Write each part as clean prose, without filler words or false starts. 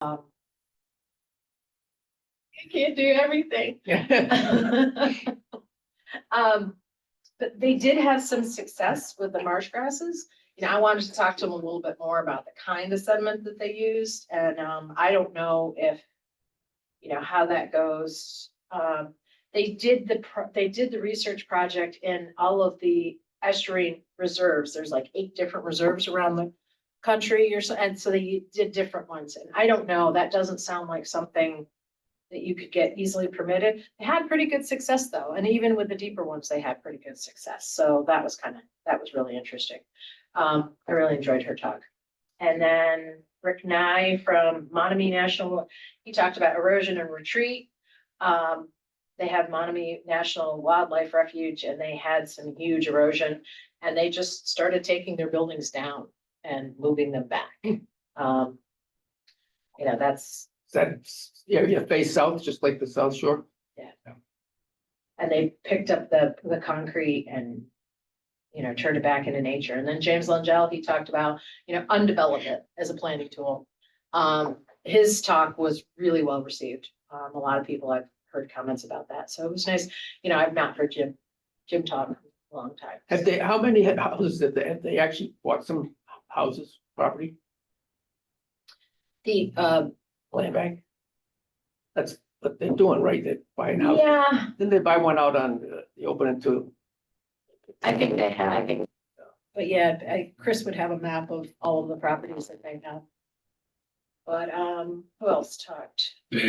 You can't do everything. But they did have some success with the marsh grasses. I wanted to talk to them a little bit more about the kind of sediment that they used, and I don't know if, how that goes. They did the research project in all of the estuarine reserves. There's like 8 different reserves around the country or so, and so they did different ones. And I don't know, that doesn't sound like something that you could get easily permitted. They had pretty good success though. And even with the deeper ones, they had pretty good success. So that was really interesting. I really enjoyed her talk. And then Rick Nye from Monomy National, he talked about erosion and retreat. They have Monomy National Wildlife Refuge, and they had some huge erosion, and they just started taking their buildings down and moving them back. That's. Yeah, face south, just like the South Shore. Yeah. And they picked up the concrete and, turned it back into nature. And then James Langell, he talked about, undevelopment as a planning tool. His talk was really well received. A lot of people, I've heard comments about that. So it was nice. I've not heard Jim talk in a long time. How many houses have they actually bought some houses, property, The, land bank? That's what they're doing, right? They're buying houses. yeah, Then they buy one out on the opening too. I think they have. But yeah, Chris would have a map of all of the properties that they have. But, who else talked? Did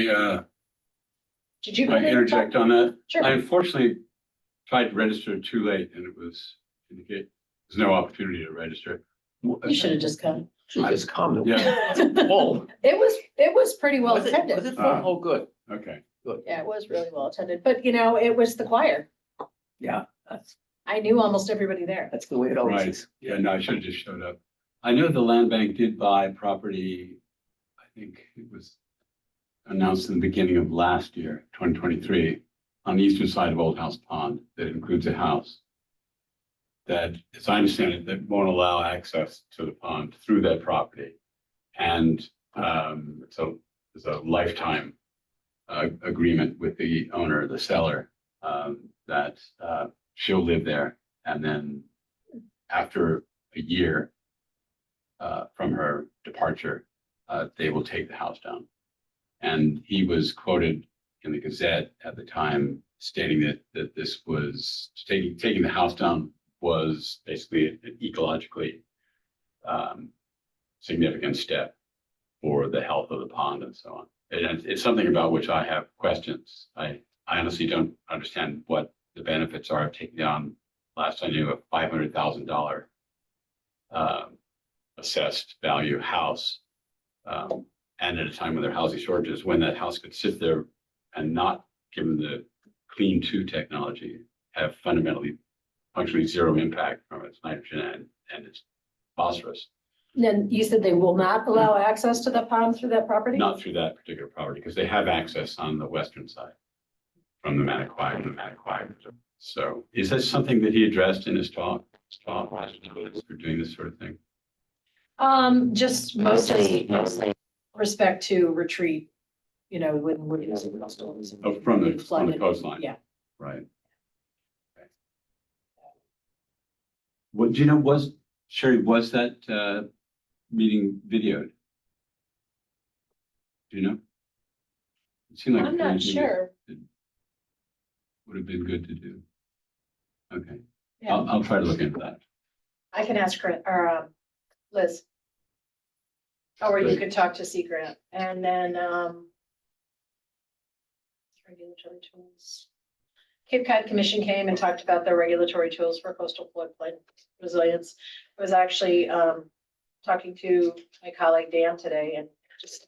you? I interject on that? Sure. I unfortunately tried to register too late and it was indicate there's no opportunity to register. You should have just come. Should just come. Yeah. Oh, It was pretty well was it attended. full? Oh, good. Okay. Yeah, it was really well attended, but it was the choir. Yeah, I knew almost everybody there. that's the way it always Right. is. Yeah, no, I should have just showed up. I know the land bank did buy property. I think it was announced in the beginning of last year, 2023, on the eastern side of Old House Pond that includes a house that, as I understand it, that won't allow access to the pond through that property. And so there's a lifetime agreement with the owner, the seller, that she'll live there. And then after a year from her departure, they will take the house down. And he was quoted in the Gazette at the time stating that this was taking the house down was basically an ecologically significant step for the health of the pond and so on. And it's something about which I have questions. I honestly don't understand what the benefits are of taking down, last I knew, a $500,000 assessed value house. And at a time when there are housing shortages, when that house could sit there and not, given the clean two technology, have fundamentally functionally zero impact from its nitrogen and its phosphorus. Then you said they will not allow access to the pond through that property? Not through that particular property, because they have access on the western side from the Mattaquai and the Mattaquai. So is that something that he addressed in his talk? For doing this sort of thing? Just mostly respect to retreat, when we're using coastal. Oh, from the coastline? Yeah. Right. Okay. What, do you know, Sherry, was that meeting videoed? Do you know? It seemed like. I'm not sure. Would have been good to do. Okay, Yeah, I'll try to look into that. I can ask Liz. Or you could talk to Sea Grant, and then, regulatory tools. Cape Cod Commission came and talked about their regulatory tools for coastal floodplain resilience. I was actually, talking to my colleague Dan today, and just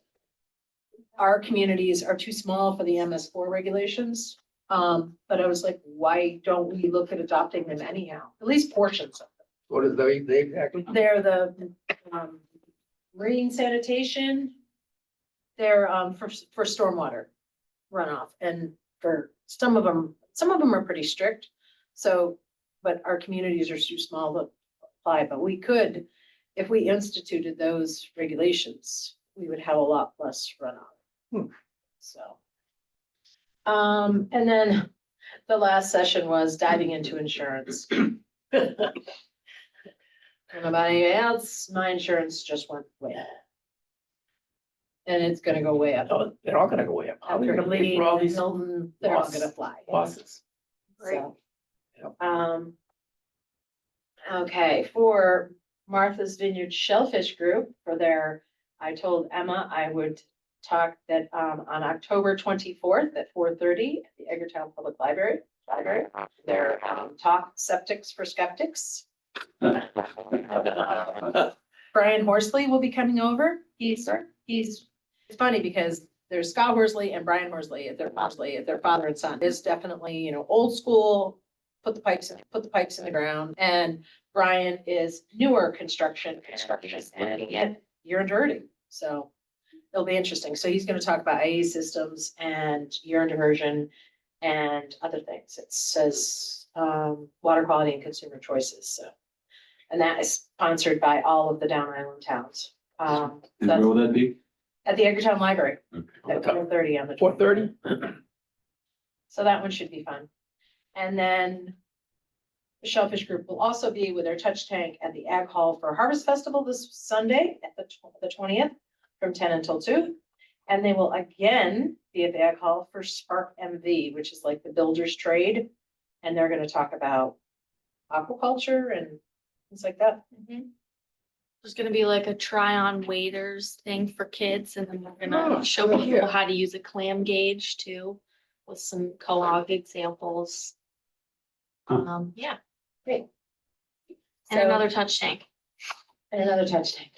our communities are too small for the MS4 regulations. But I was like, why don't we look at adopting them anyhow? At least portions of them. What is they exactly? They're the marine sanitation. They're for stormwater runoff, and for some of them are pretty strict. So, but our communities are too small to apply. But we could, if we instituted those regulations, we would have a lot less runoff. Hmm. So. And then the last session was diving into insurance. I don't know about anybody else, my insurance just went way up. And it's gonna go way up. Oh, they're all gonna go way up. How are we After gonna pay Lee for all and these Hilton, they're all loss- gonna fly. losses? So, Yep. Okay, for Martha's Vineyard Shellfish Group, for their, I told Emma I would talk that, on October 24th at 4:30 at the Edgartown Public Library, their, talk Septics for Skeptics. Brian Horsley will be coming over. It's funny because there's Scott Horsley and Brian Horsley, if they're father and son. Is definitely, old school, put the pipes in the ground. And Brian is newer construction, and yet urine diverting. So it'll be interesting. So he's gonna talk about IA systems and urine diversion and other things. It says, water quality and consumer choices, so. And that is sponsored by all of the Down Island towns. And That's where will that be? at the Edgartown Library Okay. at 4:30 on the. 4:30? So that one should be fun. And then the Shellfish Group will also be with their touch tank at the Ag Hall for Harvest Festival this Sunday at the 20th from 10 until 2. And they will again be at the Ag Hall for Spark MV, which is like the builder's trade. And they're gonna talk about aquaculture and things like that. There's gonna be like a try on waders thing for kids, and then we're Oh, gonna show good people idea. how to use a clam gauge too, with some co-op examples. Huh. Yeah, Great. and So- another touch tank. And another touch tank.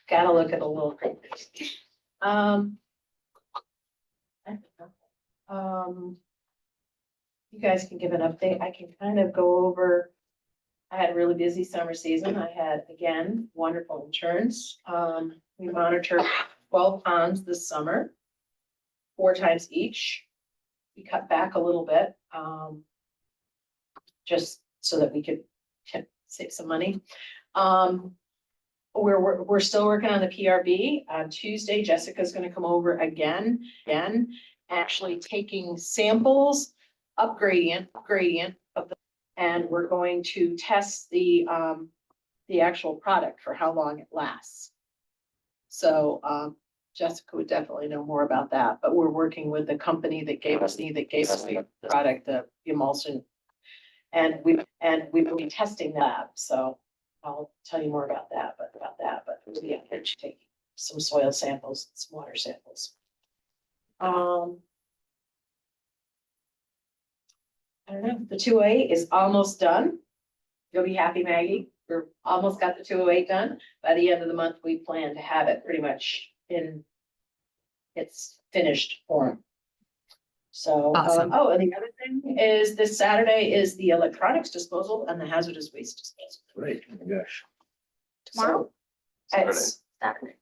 Gotta look at the little things. I don't know. You guys can give an update. I can kind of go over. I had a really busy summer season. I had, again, wonderful interns. We monitored 12 ponds this summer, 4 times each. We cut back a little bit, just so that we could save some money. We're still working on the PRB. On Tuesday, Jessica's gonna come over again, actually taking samples, up gradient of the, and we're going to test the actual product for how long it lasts. So, Jessica would definitely know more about that, but we're working with the company that gave us the product, the emulsion. And we will be testing that, so I'll tell you more about that, but yeah, they're taking some soil samples, some water samples. I don't know, the 208 is almost done. You'll be happy, Maggie. We're almost got the 208 done. By the end of the month, we plan to have it pretty much in its finished form. So, Awesome. oh, and the other thing is this Saturday is the electronics disposal and the hazardous waste disposal. Right, oh my gosh. Tomorrow? So, it's Saturday.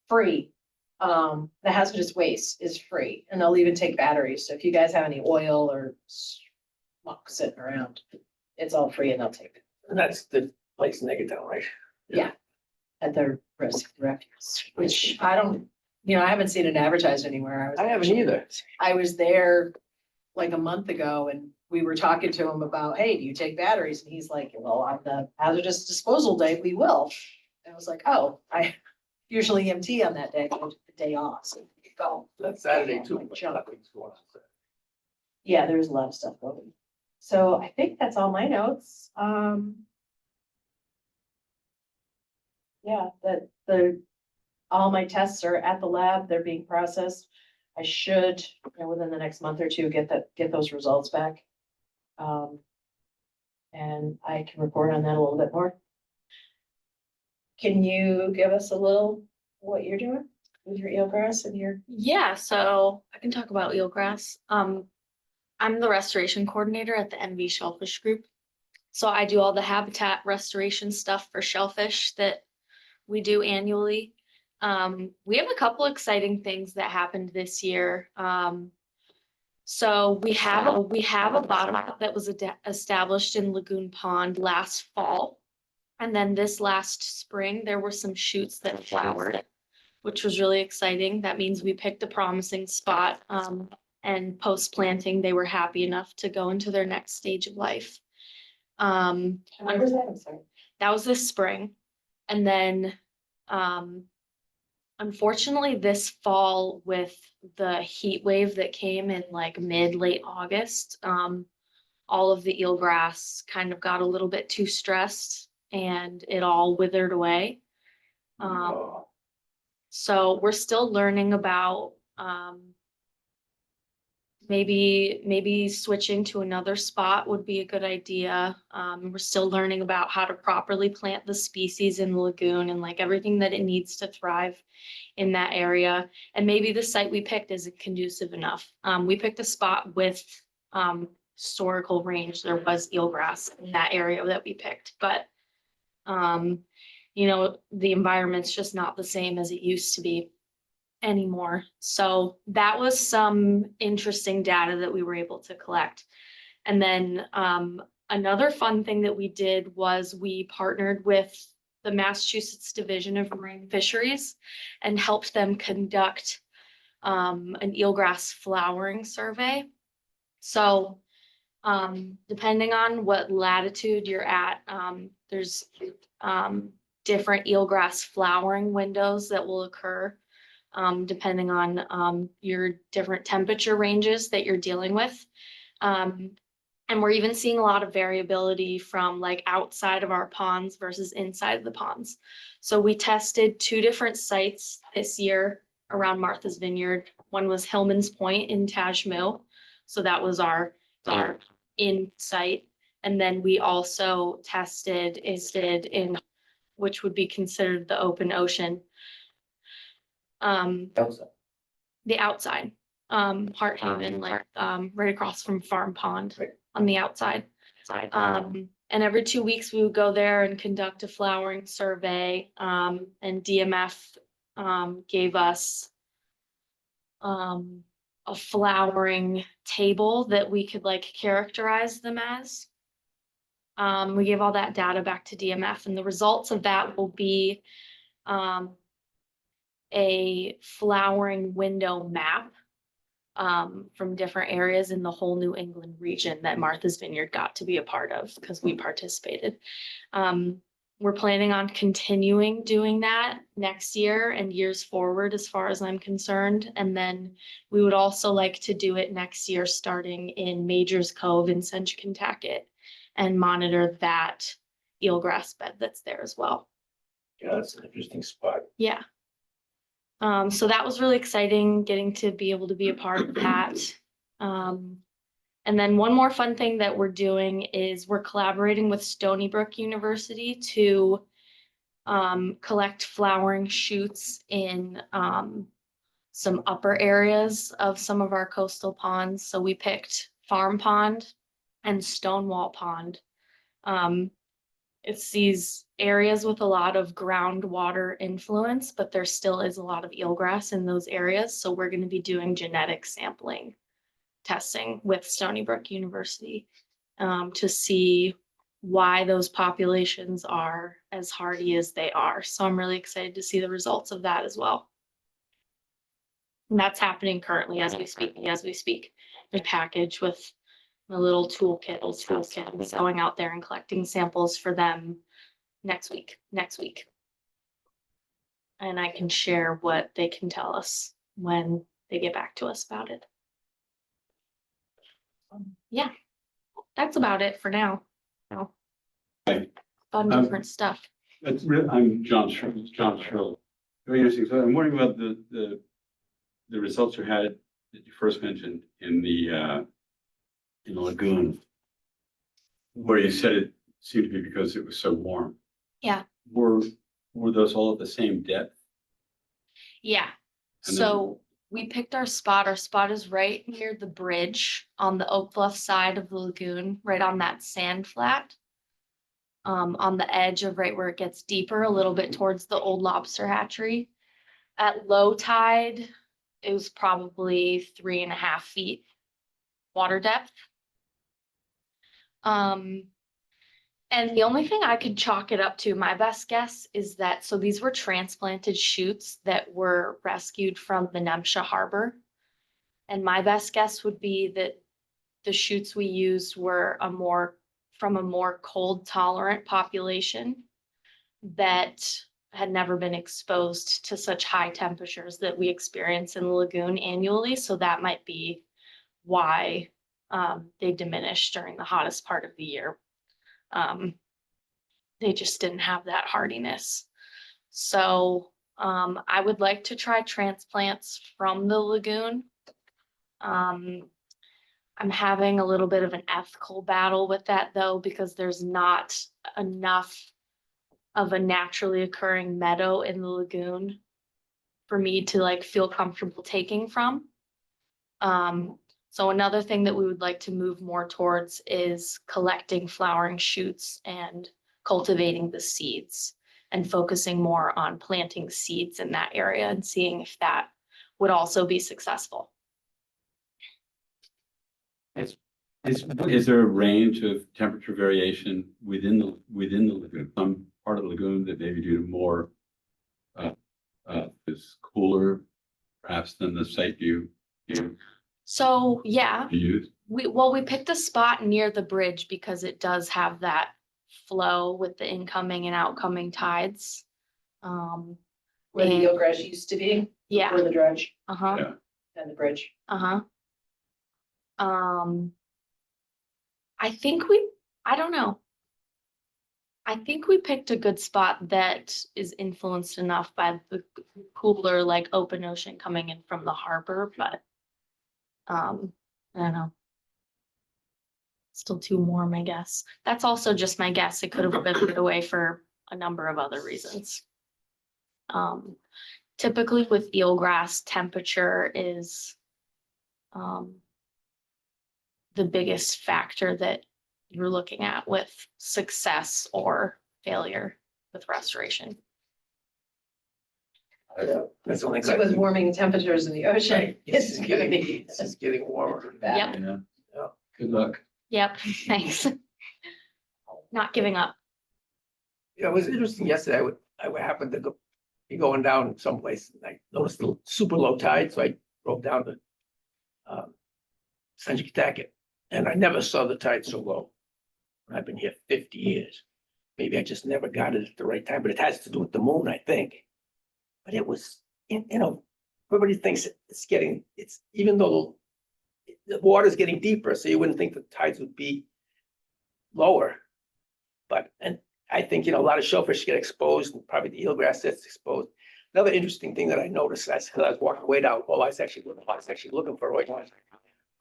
free. The hazardous waste is free, and they'll even take batteries. So if you guys have any oil or muck sitting around, it's all free and they'll take it. And that's the place in Eggertown, right? At their refuse, which I don't, I haven't seen it advertised anywhere. I haven't either. I was there like a month ago and we were talking to him about, hey, do you take batteries? And he's like, well, on the hazardous disposal day, we will. And I was like, oh, I usually empty on that day, I took the day off, so you could go. That's Saturday too. but Junk. nothing's going on Saturday. Yeah, there's a lot of stuff going. So I think that's all my notes. Yeah, all my tests are at the lab, they're being processed. I should, within the next month or two, get those results back. And I can report on that a little bit more. Can you give us a little, what you're doing with your eelgrass and your? Yeah, so I can talk about eelgrass. I'm the restoration coordinator at the NV Shellfish Group. So I do all the habitat restoration stuff for shellfish that we do annually. We have a couple exciting things that happened this year. So we have a bottom that was established in Lagoon Pond last fall. And then this last spring, there were some shoots that flowered. which was really exciting. That means we picked a promising spot. And post-planting, they were happy enough to go into their next stage of life. When was that? I'm sorry. That was this spring. And then, unfortunately, this fall with the heat wave that came in like late August, all of the eelgrass kind of got a little bit too stressed and it all withered away. So we're still learning about, maybe switching to another spot would be a good idea. We're still learning about how to properly plant the species in the lagoon and like everything that it needs to thrive in that area. And maybe the site we picked isn't conducive enough. We picked a spot with historical range. There was eelgrass in that area that we picked, but the environment's just not the same as it used to be anymore. So that was some interesting data that we were able to collect. And then another fun thing that we did was we partnered with the Massachusetts Division of Marine Fisheries and helped them conduct an eelgrass flowering survey. So depending on what latitude you're at, there's different eelgrass flowering windows that will occur depending on your different temperature ranges that you're dealing with. And we're even seeing a lot of variability from like outside of our ponds versus inside of the ponds. So we tested 2 different sites this year around Martha's Vineyard. One was Hillman's Point in Tajmu. So that was our in site. And then we also tested in which would be considered the open ocean. The outside, Heart Haven, like right across from Farm Pond on the outside. And every 2 weeks we would go there and conduct a flowering survey. And DMF gave us a flowering table that we could like characterize them as. We gave all that data back to DMF, and the results of that will be a flowering window map from different areas in the whole New England region that Martha's Vineyard got to be a part of because we participated. We're planning on continuing doing that next year and years forward as far as I'm concerned. And then we would also like to do it next year starting in Majors Cove in Sensikentucket and monitor that eelgrass bed that's there as well. Yeah, that's an interesting spot. Yeah. So that was really exciting, getting to be able to be a part of that. And then one more fun thing that we're doing is we're collaborating with Stony Brook University to collect flowering shoots in some upper areas of some of our coastal ponds. So we picked Farm Pond and Stonewall Pond. It's these areas with a lot of groundwater influence, but there still is a lot of eelgrass in those areas. So we're going to be doing genetic sampling testing with Stony Brook University to see why those populations are as hardy as they are. So I'm really excited to see the results of that as well. And that's happening currently as we speak. A package with a little toolkit going out there and collecting samples for them next week. And I can share what they can tell us when they get back to us about it. Yeah, that's about it for now. Right. Fun different stuff. That's real. I'm John Shrill. Very interesting. So I'm wondering about the results you had that you first mentioned in the lagoon, where you said it seemed to be because it was so warm. Yeah. Were those all at the same depth? Yeah. And So we picked our spot. Our spot is right near the bridge on the Oak Bluff side of the lagoon, right on that sand flat. On the edge of right where it gets deeper, a little bit towards the old lobster hatchery. At low tide, it was probably 3.5 feet water depth. And And the only thing I could chalk it up to, my best guess is that, so these were transplanted shoots that were rescued from the Nemsha Harbor. And my best guess would be that the shoots we used were from a more cold tolerant population that had never been exposed to such high temperatures that we experience in the lagoon annually. So that might be why they diminish during the hottest part of the year. They just didn't have that hardiness. So I would like to try transplants from the lagoon. I'm having a little bit of an ethical battle with that though, because there's not enough of a naturally occurring meadow in the lagoon for me to like feel comfortable taking from. So another thing that we would like to move more towards is collecting flowering shoots and cultivating the seeds and focusing more on planting seeds in that area and seeing if that would also be successful. Is there a range of temperature variation within the lagoon? Some part of the lagoon that maybe due to more is cooler perhaps than the site you So yeah, use? we picked a spot near the bridge because it does have that flow with the incoming and outcoming tides. Where the And- eelgrass used to be, Yeah, where the dredge uh-huh, Yeah. and the bridge. uh-huh. I don't know. I think we picked a good spot that is influenced enough by the cooler, like open ocean coming in from the harbor, but I don't know. Still too warm, I guess. That's also just my guess. It could have been put away for a number of other reasons. Typically with eelgrass, temperature is the biggest factor that you're looking at with success or failure with restoration. That's the only So with warming temperatures in the ocean, Right, it's gonna be. It's just getting warmer. bad. Yep. Yeah. Yeah. Good luck. Yep, thanks. Not giving up. Yeah, it was interesting yesterday. I would happen to be going down someplace and I noticed the super low tide, so I drove down to Sanjikitaki, and I never saw the tide so low. I've been here 50 years. Maybe I just never got it at the right time, but it has to do with the moon, I think. But it was, everybody thinks it's even though the water's getting deeper, so you wouldn't think the tides would be lower. And I think, a lot of shellfish get exposed and probably the eelgrass gets exposed. Another interesting thing that I noticed, because I was walking way down, I was actually looking for oysters.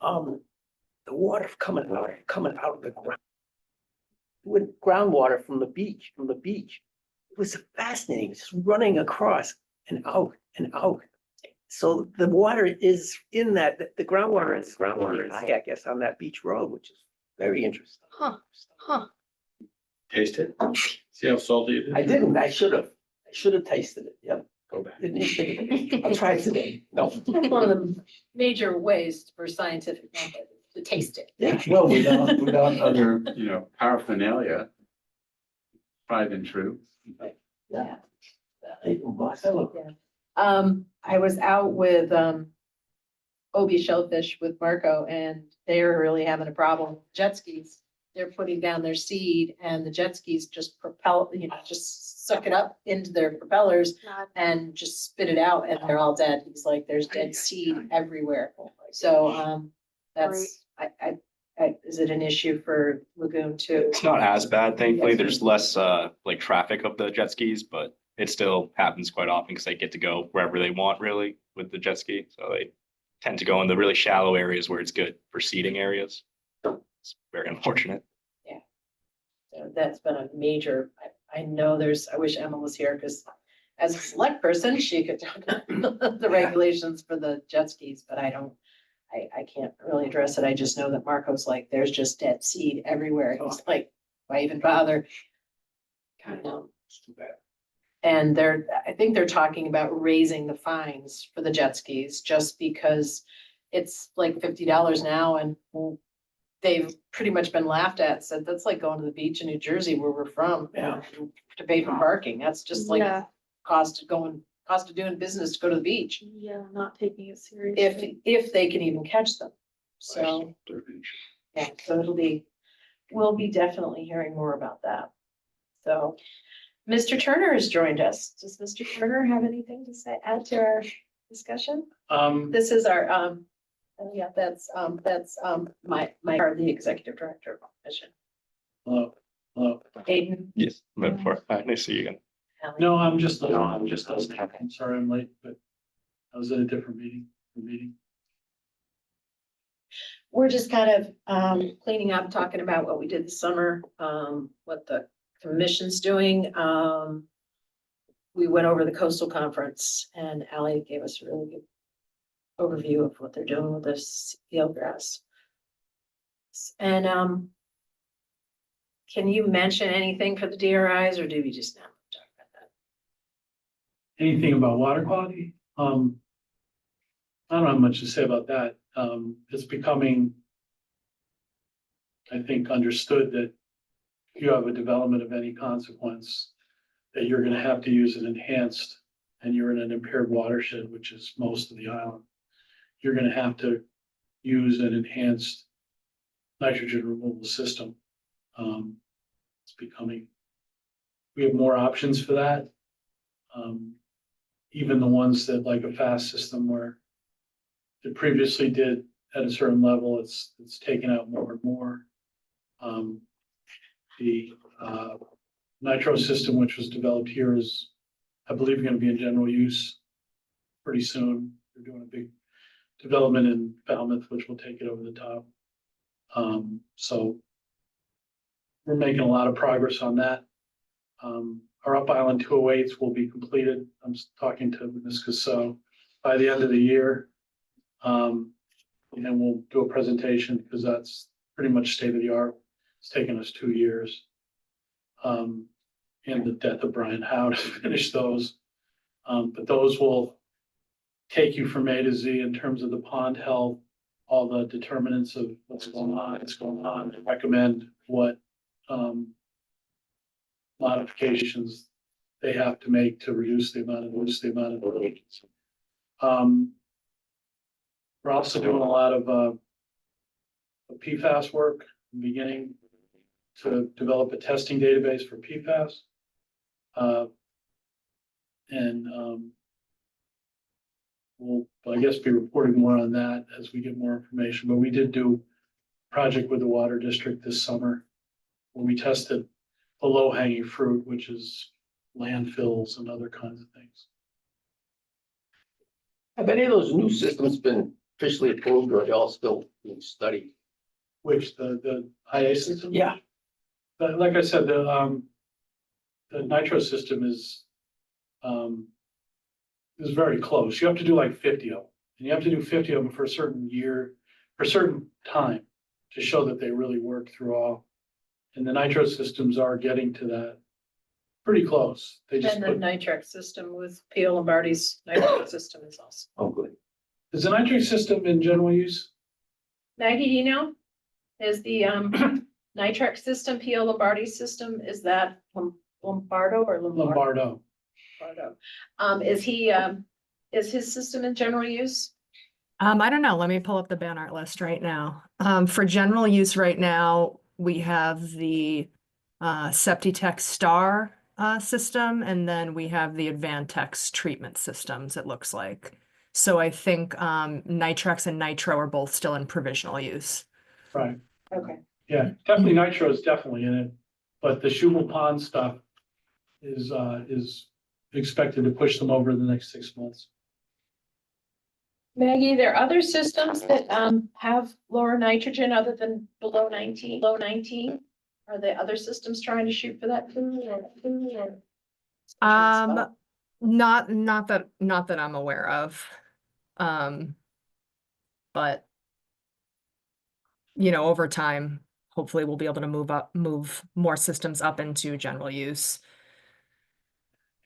The water coming out of the ground. With groundwater from the beach. It was fascinating, just running across and out and out. So the water is in that, the groundwater is high, I guess, on that beach road, which is very interesting. Huh. Taste it. See how salty it is? I didn't, I should have tasted it, yep. Go back. I'll try it today, no. That's one of the major ways for scientific method, to taste it. Yeah. Well, without other, paraphernalia. Tried and true. Yeah. Yeah. I was out with, Obie Shellfish with Marco, and they're really having a problem with jet skis. They're putting down their seed and the jet skis just just suck it up into their propellers and just spit it out and they're all dead. He's like, there's dead seed everywhere. So, that's, is it an issue for Lagoon too? It's not as bad, thankfully. There's less like traffic of the jet skis, but it still happens quite often because they get to go wherever they want really with the jet ski. So they tend to go in the really shallow areas where it's good for seating areas. It's very unfortunate. So that's been a major, I know I wish Emma was here because as a select person, she could talk about the regulations for the jet skis, but I can't really address it. I just know that Marco's like, there's just dead seed everywhere. He's like, why even bother? Kind of. It's too bad. And I think they're talking about raising the fines for the jet skis just because it's like $50 now and they've pretty much been laughed at, said that's like going to the beach in New Jersey where we're from. Yeah. To pay for parking, that's just like Yeah, cost of doing business to go to the beach, yeah, not taking it seriously. if they can even catch them. So, yeah, so we'll be definitely hearing more about that. So, Mr. Turner has joined us. Does Mr. Turner have anything to say, add to our discussion? This is our, yeah, that's my, the executive director of mission. Hello, hello. Aiden. Yes, before, nice to see you again. Ellie. No, I'm just, I'm sorry I'm late, but I was at a different meeting. We're just kind of cleaning up, talking about what we did this summer, what the commission's doing. We went over the coastal conference and Ally gave us a really good overview of what they're doing with this eelgrass. And can you mention anything for the DRIs, or do we just not talk about that? Anything about water quality? I don't have much to say about that. It's becoming, I think, understood that if you have a development of any consequence, that you're gonna have to use an enhanced, and you're in an impaired watershed, which is most of the island. You're gonna have to use an enhanced nitrogen removal system. It's becoming, we have more options for that. Even the ones that, like a fast system where it previously did at a certain level, it's taken out more and more. The nitro system, which was developed here, is, I believe, going to be in general use pretty soon. They're doing a big development in Falmouth, which will take it over the top. So we're making a lot of progress on that. Our Up Island 208s will be completed. I'm talking to Ms. Casso by the end of the year. And then we'll do a presentation because that's pretty much state of the art. It's taken us 2 years. And the death of Brian Howe to finish those. But those will take you from A to Z in terms of the pond health, all the determinants of what's going on, and recommend what modifications they have to make to reduce the amount of erosions. We're also doing a lot of PFAS work, beginning to develop a testing database for PFAS. We'll, I guess, be reporting more on that as we get more information, but we did do a project with the water district this summer where we tested the low-hanging fruit, which is landfills and other kinds of things. Have any of those new systems been officially approved, or are they all still being studied? Which the IA system? Yeah. But like I said, the nitro system is very close. You have to do like 50 of them, and you have to do 50 of them for a certain year, for a certain time, to show that they really work through all. And the nitro systems are getting to that pretty close. They just And the put, nitric system with P.O. Lombardi's nitric system is also. Oh, good. is the nitric system in general use? Maggie, do you know? Is the nitric system, P.O. Lombardi's system, is that Lombardo or Lombardo? Lombardo. Is his system in general use? I don't know. Let me pull up the ban art list right now. For general use right now, we have the Septitech Star system, and then we have the Advantex treatment systems, it looks like. So I think Nitrex and Nitro are both still in provisional use. Right. Okay. Yeah, definitely nitro is definitely in it, but the Schubel Pond stuff is expected to push them over the next 6 months. Maggie, there are other systems that have lower nitrogen other than below 19, Are there other systems trying to shoot for that too, or? Not that I'm aware of. But over time, hopefully we'll be able to move more systems up into general use.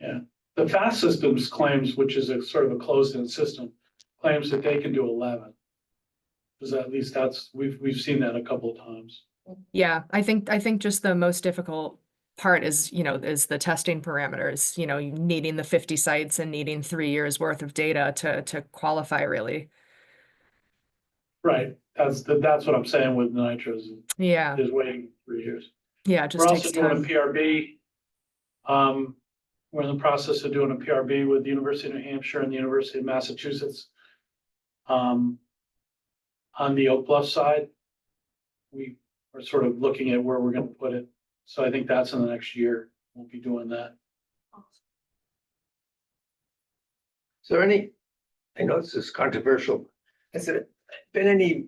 Yeah, the fast systems claims, which is a sort of a closed-in system, claims that they can do 11. Because at least we've seen that a couple of times. Yeah, I think just the most difficult part is, is the testing parameters, you needing the 50 sites and needing 3 years worth of data to qualify really. Right, that's what I'm saying with nitros, Yeah, is waiting 3 years. yeah, it We're just also takes doing a time. PRB. We're in the process of doing a PRB with the University of New Hampshire and the University of Massachusetts. On the Oak Bluff side, we are sort of looking at where we're gonna put it. So I think that's in the next year. We'll be doing that. Is there any, I know this is controversial, has there been any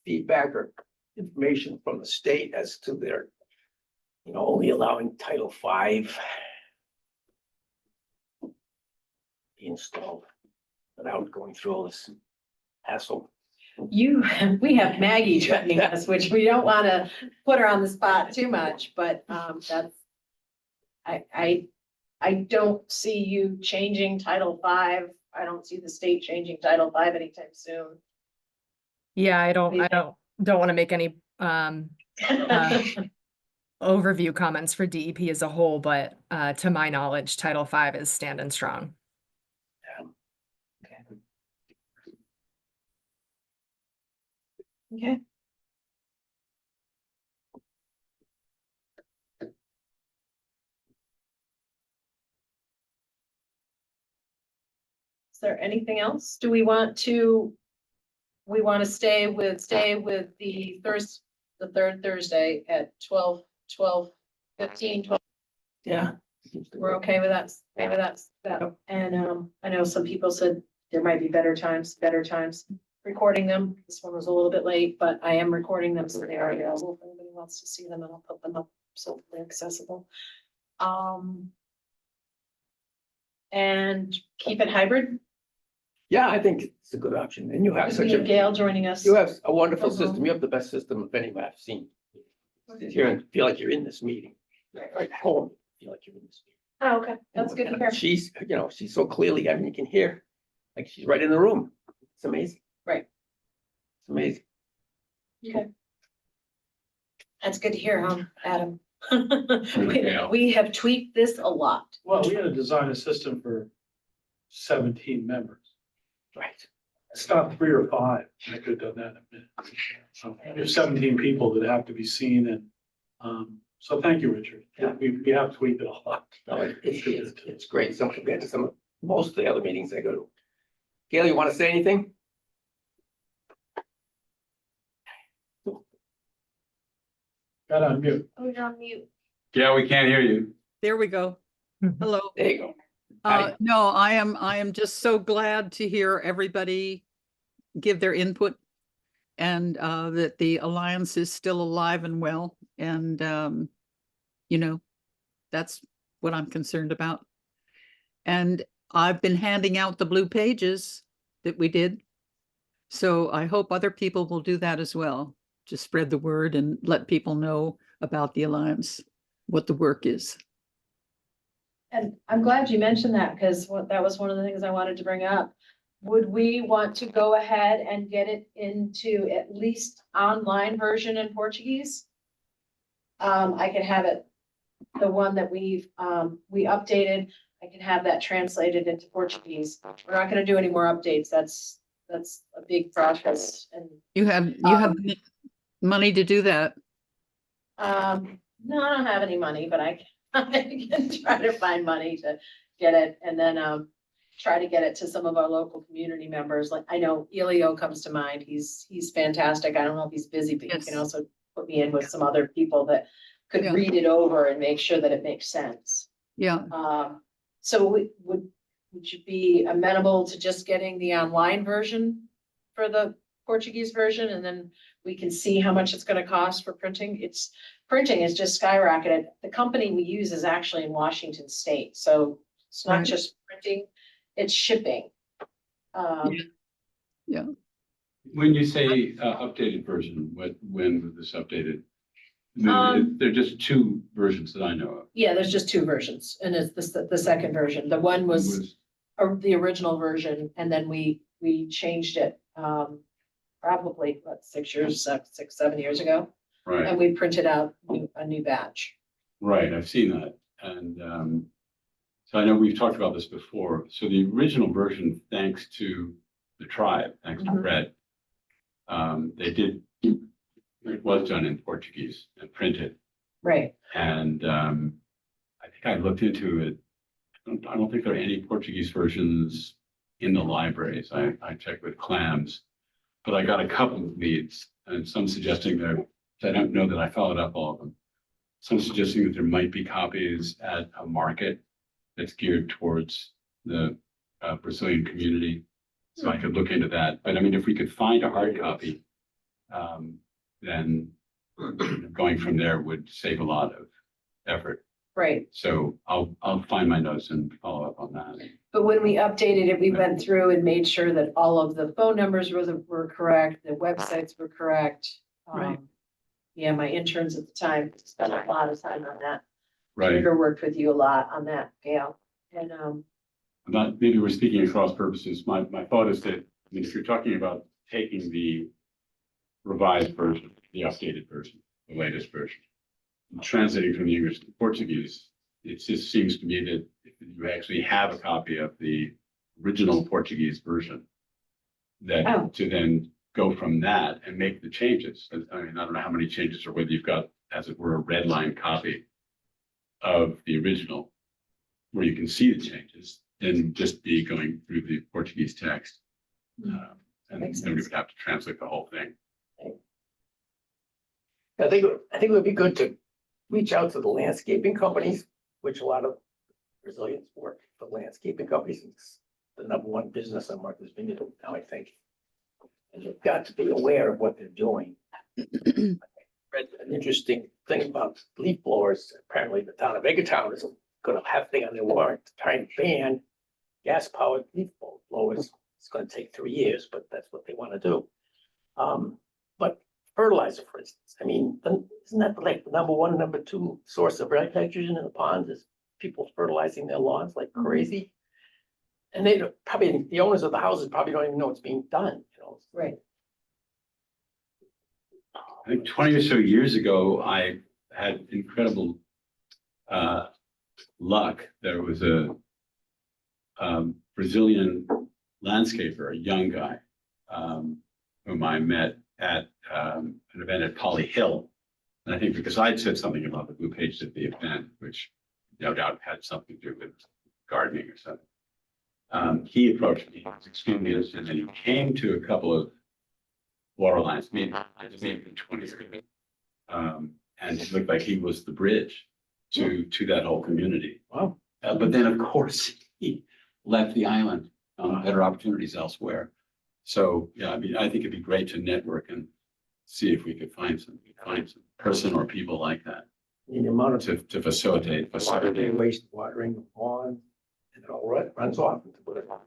feedback or information from the state as to their, only allowing Title V be installed without going through all this hassle? We have Maggie joining us, which we don't want to put her on the spot too much, but that's. I don't see you changing Title V. I don't see the state changing Title V anytime soon. Yeah, I don't want to make any overview comments for DEP as a whole, but to my knowledge, Title V is standing strong. Okay. Is there anything else? Do we want to? We want to stay with the third Thursday at 12:15. Yeah. We're okay with that. Okay with that. And I know some people said there might be better times recording them. This one was a little bit late, but I am recording them, so they are available if anybody wants to see them, and I'll put them up so they're accessible. And keep it hybrid. Yeah, I think it's a good option, and you have We such have a, Gail joining us. you have a wonderful Mhm. system, you have the best system of any I've seen. Sit here and feel like you're in this meeting, right at home, feel like you're in this meeting. Oh, okay, that's good to hear. She's, she's so clearly, I mean, you can hear, like she's right in the room. It's amazing. Right. It's amazing. Okay. That's good to hear, Adam? Gail. We have tweaked this a lot. Well, we had to design a system for 17 members. Right. It's not 3 or 5. I could have done that in a minute. So there's 17 people that have to be seen, and so thank you, Richard. Yeah. We have tweaked it a lot. No, it's great. So compared to most of the other meetings I go to. Gail, you want to say anything? Got on mute. Oh, you're on mute. Yeah, we can't hear you. There we go. Hello. There you go. Hi. No, I am just so glad to hear everybody give their input and that the Alliance is still alive and well. And, that's what I'm concerned about. And I've been handing out the blue pages that we did. So I hope other people will do that as well, to spread the word and let people know about the Alliance, what the work is. And I'm glad you mentioned that, because that was one of the things I wanted to bring up. Would we want to go ahead and get it into at least online version in Portuguese? I can have it, the one that we updated, I can have that translated into Portuguese. We're not gonna do any more updates. That's a big process, and You have money to do that. no, I don't have any money, but I can try to find money to get it, and then try to get it to some of our local community members. Like, I know Elio comes to mind. He's fantastic. I don't know if he's busy, but he can Yes. also put me in with some other people that could Yeah. read it over and make sure that it makes sense. Yeah, So would you be amenable to just getting the online version for the Portuguese version, and then we can see how much it's gonna cost for printing? Printing is just skyrocketed. The company we use is actually in Washington State, so it's not Right. just printing, it's shipping. When you say updated version, when was this updated? There are just 2 versions that I know of. Yeah, there's just 2 versions, and it's the second version. The one was the original version, and then we changed it. probably, what, 7 years ago. Right, And we printed out a new batch. right, I've seen that. And so I know we've talked about this before. So the original version, thanks to the tribe, thanks to Mhm. Fred, they did, it was done in Portuguese and printed. Right. And I think I looked into it. I don't think there are any Portuguese versions in the libraries. I checked with Clams, but I got a couple of leads and some suggesting that, I don't know that I followed up all of them. Some suggesting that there might be copies at a market that's geared towards the Brazilian community. So I could look into that. But I mean, if we could find a hard copy, then going from there would save a lot of effort. Right. So I'll find my notes and follow up on that. But when we updated it, we went through and made sure that all of the phone numbers were correct, the websites were correct. Right. Yeah, my interns at the time spent a lot of time on that. Right. Peter worked with you a lot on that, Gail. And, Maybe we're speaking across purposes. My thought is that, I mean, if you're talking about taking the revised version, the updated version, the latest version, translating from the English to Portuguese, it just seems to me that if you actually have a copy of the original Portuguese version, that Oh. to then go from that and make the changes. I mean, I don't know how many changes or whether you've got, as it were, a red line copy of the original where you can see the changes, then just be going through the Portuguese text. And Makes then we sense. would have to translate the whole thing. I think it would be good to reach out to the landscaping companies, which a lot of Brazilians work for landscaping companies. It's the #1 business on Martha's Vineyard now, I think. And you've got to be aware of what they're doing. Read an interesting thing about leaf blowers. Apparently the town of Edgartown is gonna have thing on their warrant to try and ban gas-powered leaf blowers. It's gonna take 3 years, but that's what they wanna do. But fertilizer, for instance, I mean, isn't that like the #1, #2 source of nitrogen in the ponds is people fertilizing their lawns like crazy? And they probably, the owners of the houses probably don't even know it's being done, you know? right. I think 20 or so years ago, I had incredible luck. There was a Brazilian landscaper, a young guy, whom I met at an event at Poly Hill. And I think because I'd said something about the blue pages at the event, which no doubt had something to do with gardening or something. He approached me, he was extremely interested, and he came to a couple of water lines, maybe 20 years ago. And it looked like he was the bridge to that whole community. Wow. But then, of course, he left the island on better opportunities elsewhere. So, yeah, I mean, I think it'd be great to network and see if we could find some person or people like that In the amount of to facilitate. waste watering the lawn, and it all runs off into whatever.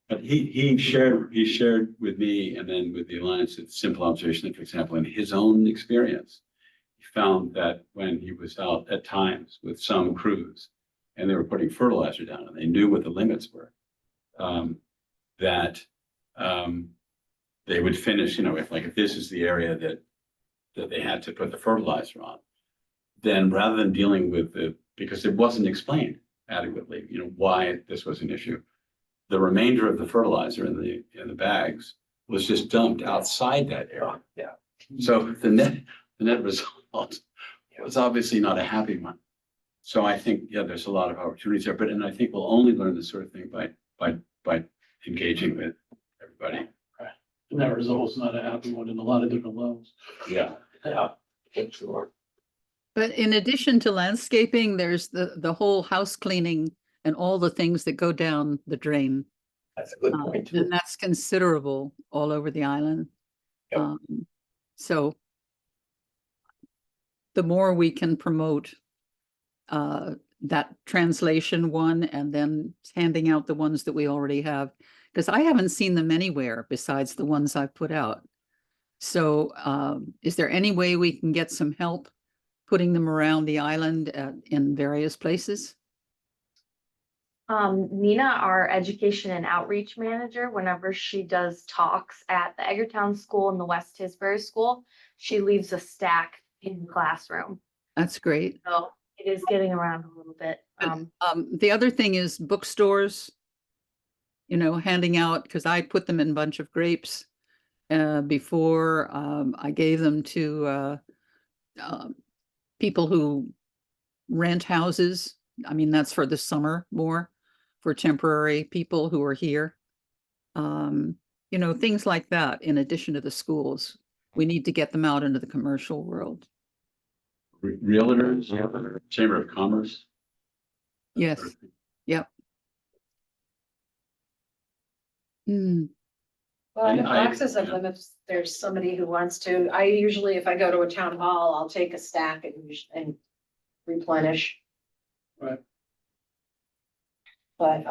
But he shared with me and then with the Alliance, it's simple observation that, for example, in his own experience, he found that when he was out at times with some crews and they were putting fertilizer down and they knew what the limits were, that they would finish, you know, if this is the area that they had to put the fertilizer on, then rather than dealing with because it wasn't explained adequately, you know, why this was an issue, the remainder of the fertilizer in the bags was just dumped outside that area. Yeah. So the net result was obviously not a happy one. So I think, yeah, there's a lot of opportunities there, and I think we'll only learn this sort of thing by engaging with everybody. And that result's not a happy one in a lot of different levels. Yeah. Yeah, for sure. But in addition to landscaping, there's the whole house cleaning and all the things that go down the drain. That's a good point too. And that's considerable all over the island. Yep. So the more we can promote that translation one and then handing out the ones that we already have, because I haven't seen them anywhere besides the ones I've put out. So is there any way we can get some help putting them around the island in various places? Nina, our education and outreach manager, whenever she does talks at the Eggertown School and the West Tisbury School, she leaves a stack in the classroom. That's great. So it is getting around a little bit. The other thing is bookstores, handing out, because I put them in a bunch of grapes before I gave them to people who rent houses. I mean, that's for the summer more, for temporary people who are here. Things like that, in addition to the schools. We need to get them out into the commercial world. Realtors, Chamber of Commerce. Yes. Yep. Mm, Well, I have I- boxes of them if there's somebody who wants to. I usually, if I go to a town hall, I'll take a stack and replenish. Right. But,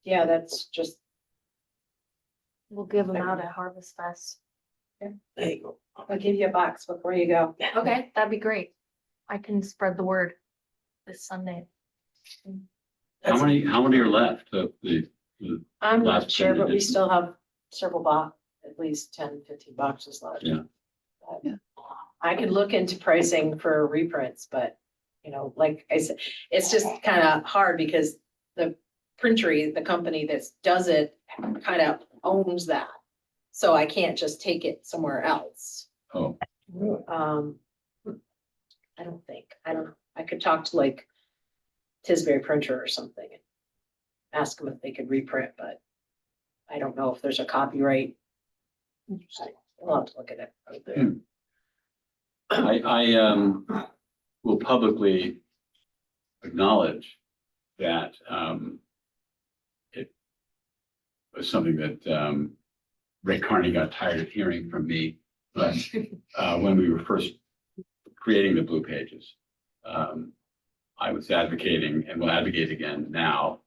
yeah, that's just, We'll give them out at Harvest Fest. There you go. I'll give you a box before you go. Okay, that'd be great. I can spread the word this Sunday. How many are left of the I'm Last not sure, thing you but we did. still have several at least 10, 15 boxes left. Yeah. But Yeah. I could look into pricing for reprints, but, like I said, it's just kind of hard because the printery, the company that does it, kind of owns that. So I can't just take it somewhere else. Oh, I don't think, I could talk to like Tisbury Printer or something. And ask them if they could reprint, but I don't know if there's a copyright. We'll have to look at it out there. I will publicly acknowledge that it was something that Ray Carney got tired of hearing from me, but when we were first creating the Blue Pages, I was advocating and will advocate again now.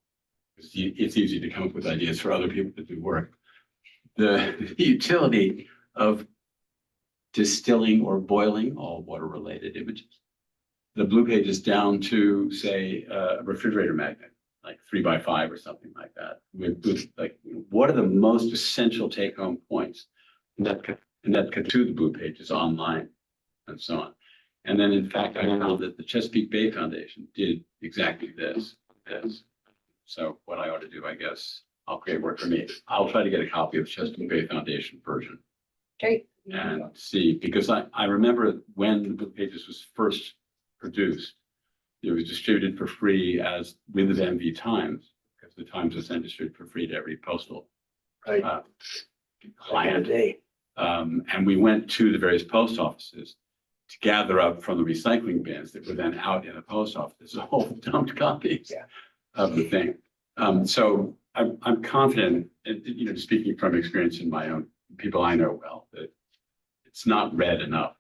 It's easy to come up with ideas for other people to do work. The utility of distilling or boiling all water-related images. The Blue Pages down to, say, a refrigerator magnet, like 3x5 or something like that. With like, what are the most essential take-home points? And that could to the Blue Pages online and so on. And then, in fact, I found that the Chesapeake Bay Foundation did exactly this. So what I ought to do, I guess, I'll create work for me. I'll try to get a copy of Chesapeake Bay Foundation version Great. and see, because I remember when the Blue Pages was first produced, it was distributed for free as with the MV Times, because the Times was then distributed for free to every postal Right. client. Day. And we went to the various post offices to gather up from the recycling bins that were then out in the post office, all dumped copies Yeah. of the thing. So I'm confident, speaking from experience in my own people I know well, that it's not read enough.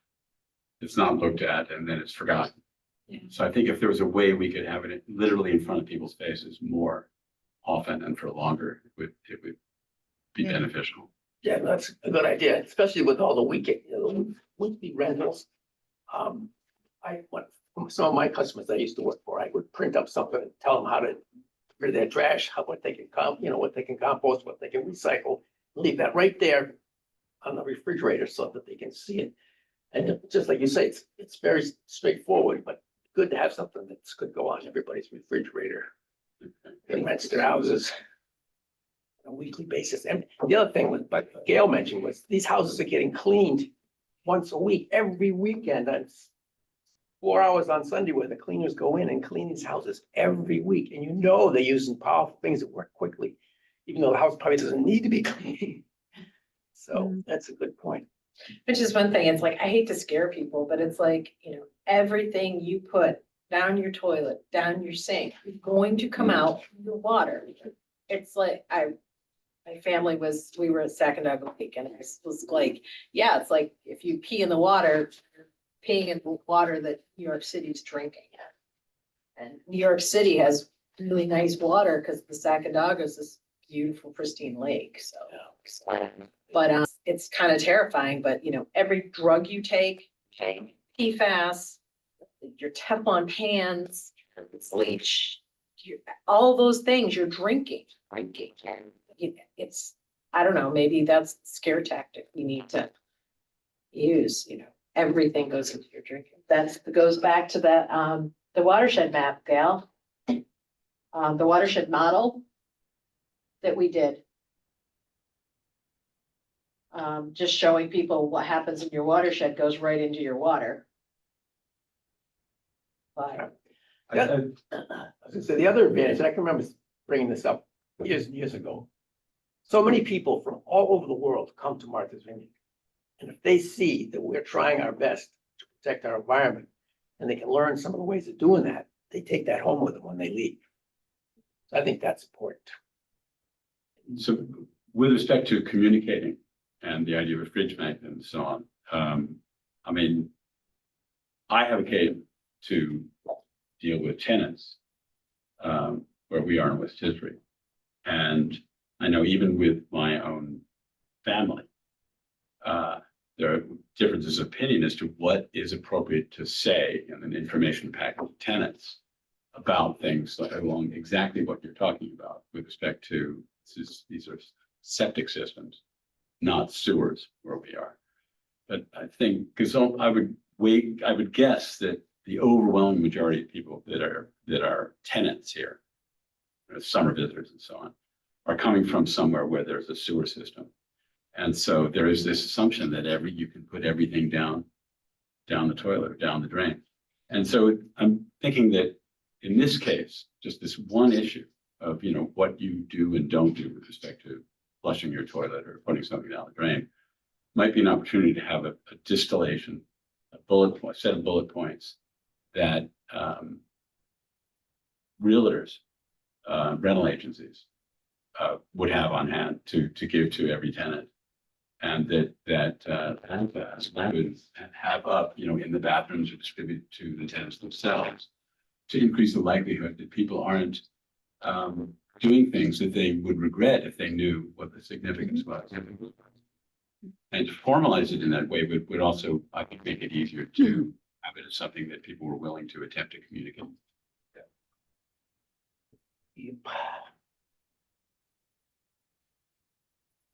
It's not looked at and then it's forgotten. Yeah. So I think if there was a way we could have it literally in front of people's faces more often and for longer, it would be Yeah. beneficial. Yeah, that's a good idea, especially with all the weekly rentals. Some of my customers I used to work for, I would print up something and tell them how to rid of their trash, what they can what they can compost, what they can recycle. Leave that right there on the refrigerator so that they can see it. And just like you say, it's very straightforward, but good to have something that's could go on everybody's refrigerator. And rents their houses on a weekly basis. And the other thing was, but Gail mentioned was these houses are getting cleaned once a week, every weekend. That's 4 hours on Sunday where the cleaners go in and clean these houses every week. And they're using powerful things that work quickly, even though the house probably doesn't need to be cleaned. So that's a good point. Which is one thing, it's like, I hate to scare people, but it's like, everything you put down your toilet, down your sink, is going to come out in the water. It's like, my family we were at Saginaw Lake and I was like, yeah, it's like, if you pee in the water, you're peeing in the water that New York City's drinking. And New York City has really nice water because the Saginaw is this beautiful pristine lake, so. But it's kind of terrifying, but every drug you take, PFAS, your Teflon pans, it's bleach, all those things you're drinking. It's, I don't know, maybe that's the scare tactic we need to use, everything goes into your drinking. Goes back to that, the watershed map, Gail. The watershed model that we did. Just showing people what happens in your watershed goes right into your water. But I was gonna say, the other advantage, and I can remember bringing this up years and years ago. So many people from all over the world come to Martha's Vineyard. And if they see that we're trying our best to protect our environment, and they can learn some of the ways of doing that, they take that home with them when they leave. So I think that's important. So with respect to communicating and the idea of a fridge magnet and so on, I mean, I have occasion to deal with tenants where we are in West Tisbury. And I know even with my own family, there are differences of opinion as to what is appropriate to say in an information package to tenants about things like along exactly what you're talking about with respect to these are septic systems, not sewers where we are. But I think, because I would guess that the overwhelming majority of people that are tenants here, summer visitors and so on, are coming from somewhere where there's a sewer system. And so there is this assumption that you can put everything down the toilet or down the drain. And so I'm thinking that in this case, just this one issue of, what you do and don't do with respect to flushing your toilet or putting something down the drain might be an opportunity to have a distillation, set of bullet points that realtors, rental agencies would have on hand to give to every tenant. And that would have up, in the bathrooms or distributed to the tenants themselves to increase the likelihood that people aren't doing things that they would regret if they knew what the significance was. And to formalize it in that way would also, I think, make it easier to have it as something that people were willing to attempt to communicate.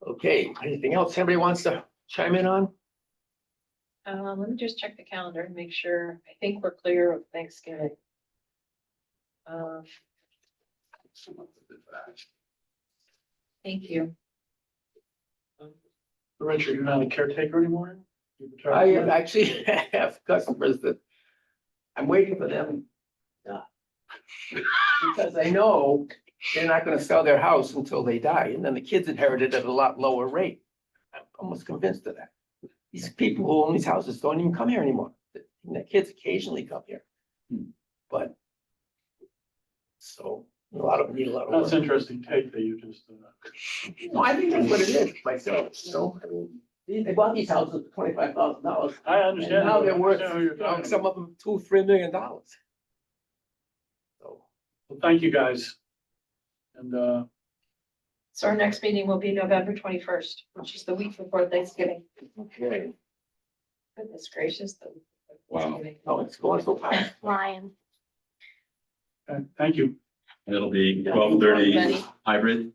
Okay, anything else everybody wants to chime in on? let me just check the calendar and make sure. I think we're clear of Thanksgiving. Thank you. Richard, you're not a caretaker anymore? You retired I from that? actually have customers that I'm waiting for them. Because I know they're not gonna sell their house until they die, and then the kids inherit it at a lot lower rate. I'm almost convinced of that. These people who own these houses don't even come here anymore. And their kids occasionally come here. But so a lot of them need a lot of That's work. interesting take that you just. No, I think that's what it is myself, I mean, they bought these houses for $25,000. I understand. And now they're worth, I understand what you're talking some of them $2-3 million. So. Well, thank you, guys. And, So our next meeting will be November 21st, which is the week before Thanksgiving. Okay. Goodness gracious. the week before Wow. Thanksgiving. Oh, it's going so fast. Ryan. okay, thank you. It'll be 12:30 Ready? hybrid.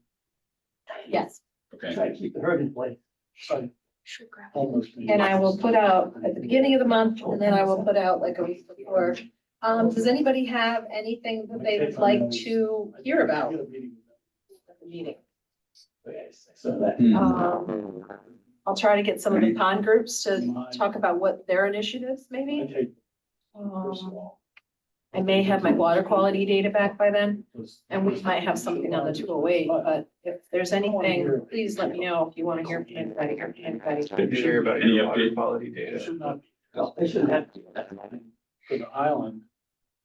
Yes, Okay. Try to keep the herd in place. Sorry, Should grab. almost. and I will put out at the beginning of the month, and then I will put out like a week before. Does anybody have anything that they would like to hear about at the meeting? So that. I'll try to get some of the pond groups to talk about what their initiatives I maybe. take, first of Um, all, I may have my water quality data back by then, and we might have something on the 208, but if there's anything, please let me know if you want to hear from anybody or anybody. Did you hear about any update? quality it should not be No, they shouldn't have to do that. for the island.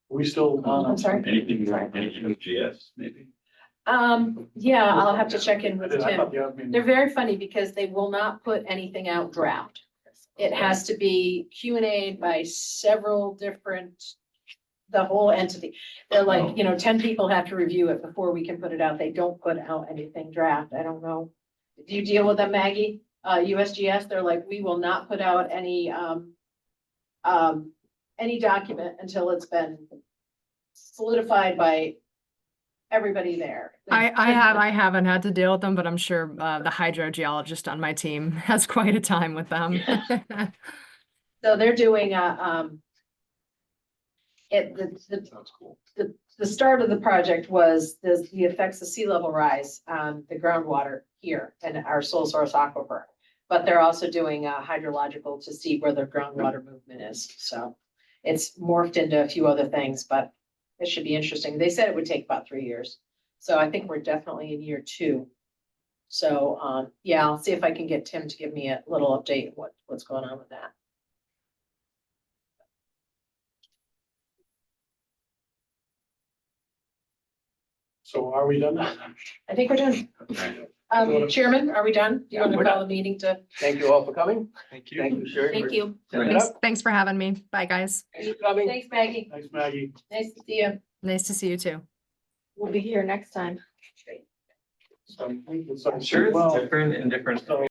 Are we still on? I'm sorry? Anything with GS, maybe? Yeah, I'll have to check in with I Tim. thought, yeah, I mean, They're very funny because they will not put anything out draft. It has to be Q&A by several different, the whole entity. They're like, 10 people have to review it before we can put it out. They don't put out anything draft. I don't know. Do you deal with them, Maggie? USGS, they're like, we will not put out any document until it's been solidified by everybody there. I haven't had to deal with them, but I'm sure the hydrogeologist on my team has quite a time with them. So they're doing Sounds cool. the start of the project was the effects of sea level rise on the groundwater here and our sole source aquifer. But they're also doing hydrological to see where the groundwater movement is. So it's morphed into a few other things, but it should be interesting. They said it would take about 3 years. So I think we're definitely in year 2. So yeah, I'll see if I can get Tim to give me a little update of what's going on with that. So are we done? I think we're done. Okay. Chairman, are we done? Do you Yeah, want to we're call done. the meeting to? Thank you all for coming. Thank Thank you, Sherry. Thank for you. setting it Thanks, up. thanks for having me. Bye, guys. Thanks for coming. Thanks, Maggie. Thanks, Maggie. Nice to see you. Nice to see you too. We'll be here next time. So, we can start- Sure, Well, it's different in different. so